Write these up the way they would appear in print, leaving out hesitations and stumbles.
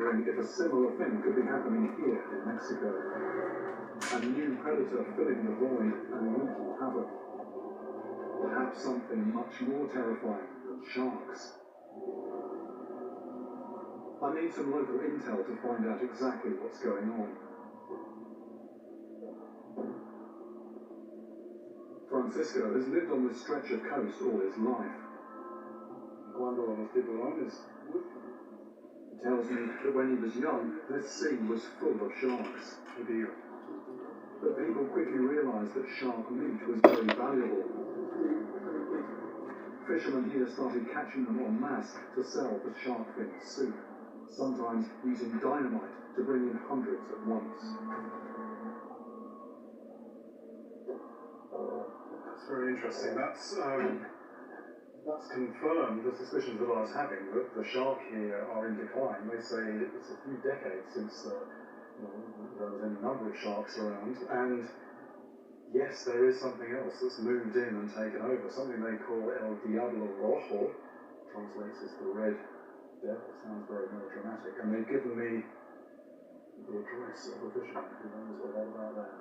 Wondering if a similar thing could be happening here in Mexico. A new predator filling the void and wreaking havoc. Perhaps something much more terrifying than sharks. I need some local intel to find out exactly what's going on. Francisco has lived on this stretch of coast all his life. Cuando los tiburones. He tells me that when he was young, this sea was full of sharks. But people quickly realized that shark meat was very valuable. Fishermen here started catching them en masse to sell for shark fin soup, sometimes using dynamite to bring in hundreds at once. That's very interesting. That's confirmed the suspicions that I was having, that the shark here are in decline. They say it's a few decades since there was any number of sharks around, and yes, there is something else that's moved in and taken over, something they call El Diablo Rojo, translates as the Red Devil. Sounds very melodramatic, and they've given me the address of a fisherman who knows a lot about that.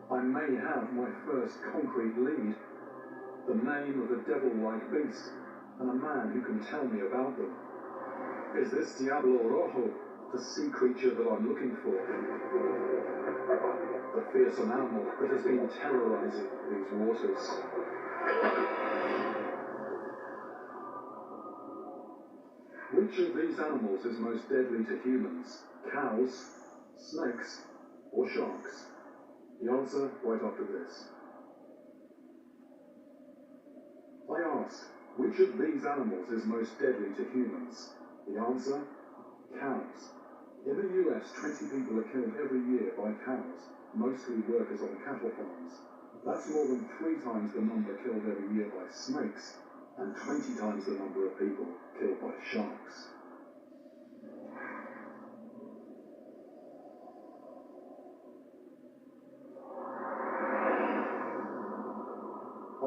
I may have my first concrete lead, the name of a devil-like beast, and a man who can tell me about them. Is this Diablo Rojo the sea creature that I'm looking for? The fearsome animal that has been terrorizing these waters. Which of these animals is most deadly to humans? Cows, snakes, or sharks? The answer right after this. I asked, which of these animals is most deadly to humans? The answer, cows. In the US, 20 people are killed every year by cows, mostly workers on cattle farms. That's more than 3 times the number killed every year by snakes, and 20 times the number of people killed by sharks.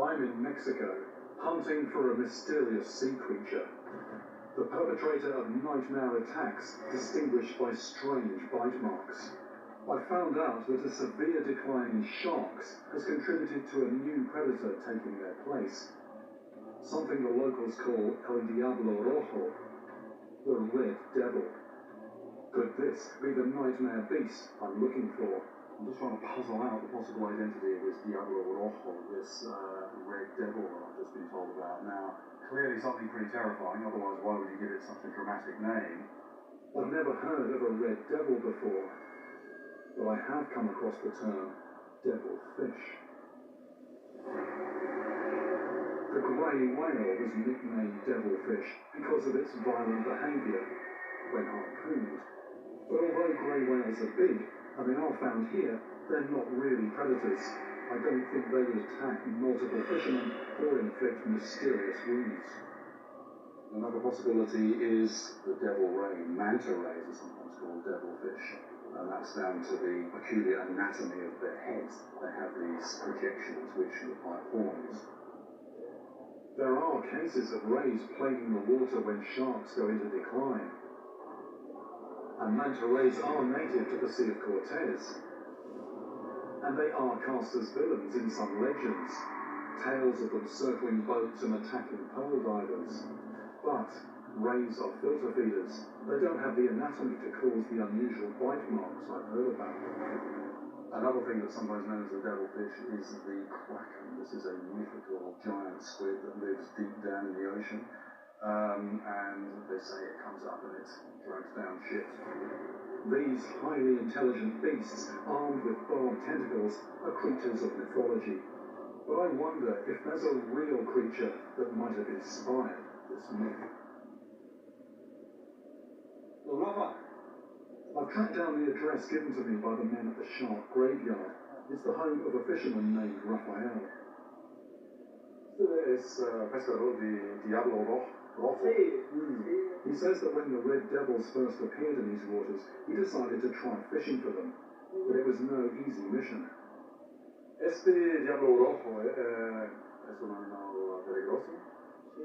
I'm in Mexico, hunting for a mysterious sea creature. The perpetrator of nightmare attacks, distinguished by strange bite marks. I found out that a severe decline in sharks has contributed to a new predator taking their place. Something the locals call El Diablo Rojo, the Red Devil. Could this be the nightmare beast I'm looking for? I'm just trying to puzzle out the possible identity of this Diablo Rojo, this Red Devil that I've just been told about. Now, clearly something pretty terrifying, otherwise why would you give it such a dramatic name? I've never heard of a red devil before, but I have come across the term devil fish. The grey whale was nicknamed devilfish because of its violent behaviour when harpooned. But although grey whales are big, and they are found here, they're not really predators. I don't think they would attack multiple fishermen or inflict mysterious wounds. Another possibility is the devil ray. Manta rays are sometimes called devilfish, and that's down to the peculiar anatomy of their heads. They have these projections which look like horns. There are cases of rays plaguing the water when sharks go into decline. And manta rays are native to the Sea of Cortez. And they are cast as villains in some legends, tales of them circling boats and attacking pearl divers. But rays are filter feeders. They don't have the anatomy to cause the unusual bite marks I've heard about. Another thing that's sometimes known as the devilfish is the kraken. This is a mythical giant squid that lives deep down in the ocean. And they say it comes up and it drags down ships. These highly intelligent beasts, armed with barbed tentacles, are creatures of mythology. But I wonder if there's a real creature that might have inspired this myth. I've tracked down the address given to me by the men at the shark graveyard. It's the home of a fisherman named Rafael. Este es pescador de Diablo Rojo. He says that when the Red Devils first appeared in these waters, he decided to try fishing for them, but it was no easy mission. Este Diablo Rojo es un animal peligroso. Sí,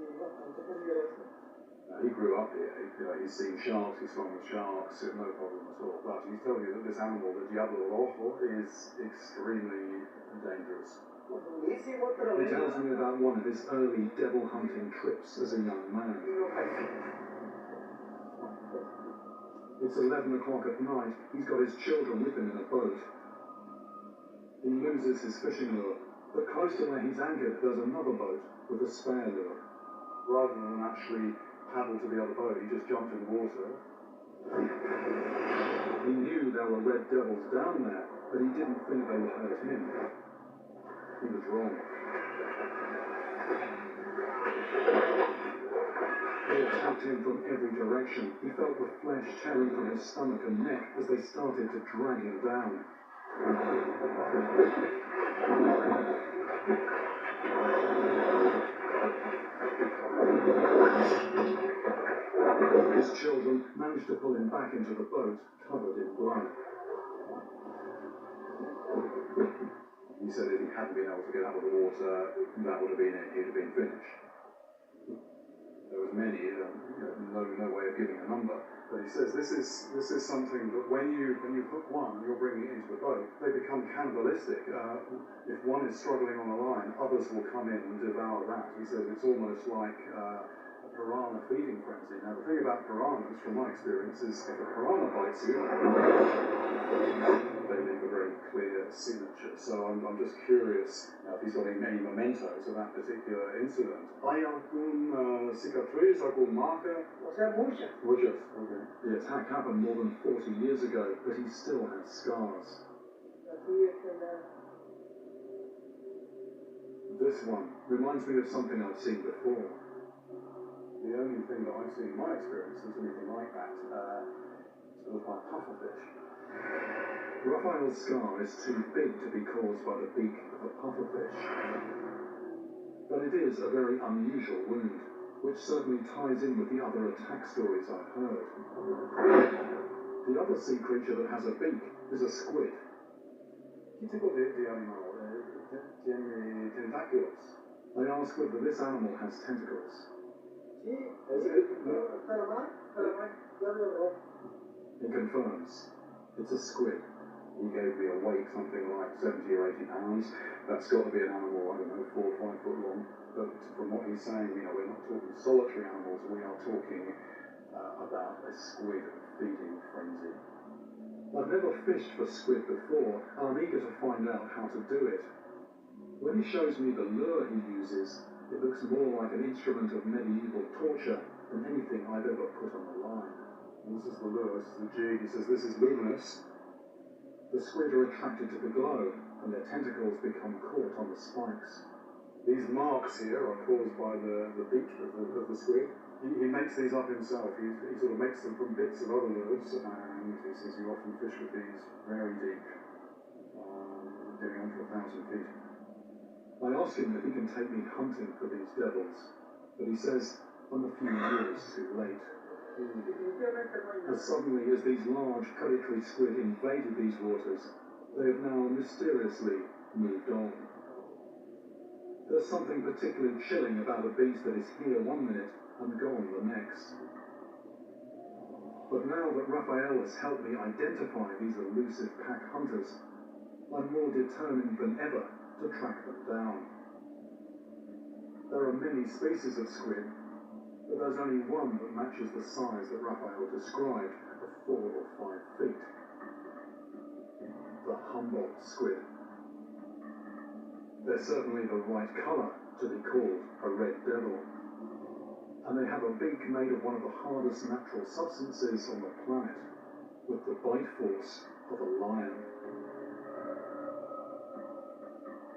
he grew up here. He's seen sharks, he's swum with sharks, no problem at all. But he's telling you that this animal, the diablo rojo, is extremely dangerous. He tells me about one of his early devil hunting trips as a young man. It's 11 o'clock at night. He's got his children with him in a boat. He loses his fishing lure, but close to where he's anchored, there's another boat with a spare lure. Rather than actually paddle to the other boat, he just jumped in the water. He knew there were red devils down there, but he didn't think they would hurt him. He was wrong. They attacked him from every direction. He felt the flesh tearing from his stomach and neck as they started to drag him down. His children managed to pull him back into the boat, covered in blood. He said if he hadn't been able to get out of the water, that would have been it. He'd have been finished. There was many, no way of giving a number. But he says this is something that when you hook one and you're bringing it into the boat, they become cannibalistic. If one is struggling on the line, others will come in and devour that. He says it's almost like a piranha feeding frenzy. Now the thing about piranhas, from my experience, is if a piranha bites you, they leave a very clear signature. So I'm just curious if he's got any mementos of that particular incident. ¿Hay algún cicatriz, algún marca? Muchas. Muchas, okay. The attack happened more than 40 years ago, but he still has scars. This one reminds me of something I've seen before. The only thing that I've seen in my experience is anything like that. It's called by pufferfish. Raphael's scar is too big to be caused by the beak of a pufferfish. But it is a very unusual wound, which certainly ties in with the other attack stories I've heard. The other sea creature that has a beak is a squid. ¿Qué tipo de animal tiene tentáculos? They ask whether this animal has tentacles. He confirms. It's a squid. He gave me a weight, something like 70 or 80 pounds. That's got to be an animal, I don't know, 4 or 5 foot long. But from what he's saying, we're not talking solitary animals, we are talking about a squid feeding frenzy. I've never fished for squid before, and I'm eager to find out how to do it. When he shows me the lure he uses, it looks more like an instrument of medieval torture than anything I've ever put on the line. And this is the lure, this is the jig. He says this is luminous. The squid are attracted to the glow, and their tentacles become caught on the spikes. These marks here are caused by the beak of the squid. He makes these up himself. He sort of makes them from bits of other lures, and he says you often fish with these very deep, getting on to 1,000 feet. I ask him if he can take me hunting for these devils, but he says I'm a few years too late. As suddenly as these large predatory squid invaded these waters, they have now mysteriously moved on. There's something particularly chilling about a beast that is here one minute and gone the next. But now that Raphael has helped me identify these elusive pack hunters, I'm more determined than ever to track them down. There are many species of squid, but there's only one that matches the size that Raphael described of 4 or 5 feet. The Humboldt squid. They're certainly the right colour to be called a red devil. And they have a beak made of one of the hardest natural substances on the planet, with the bite force of a lion.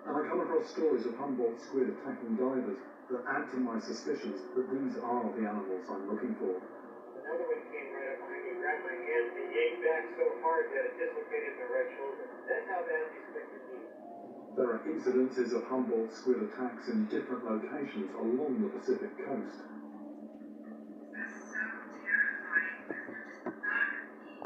And I come across stories of Humboldt squid attacking divers that add to my suspicions that these are the animals I'm looking for. Another one came right up behind me, grabbed my hand, and he yanked back so hard that it dislocated my right shoulder. That's how bad these critters be. There are incidences of Humboldt squid attacks in different locations along the Pacific coast.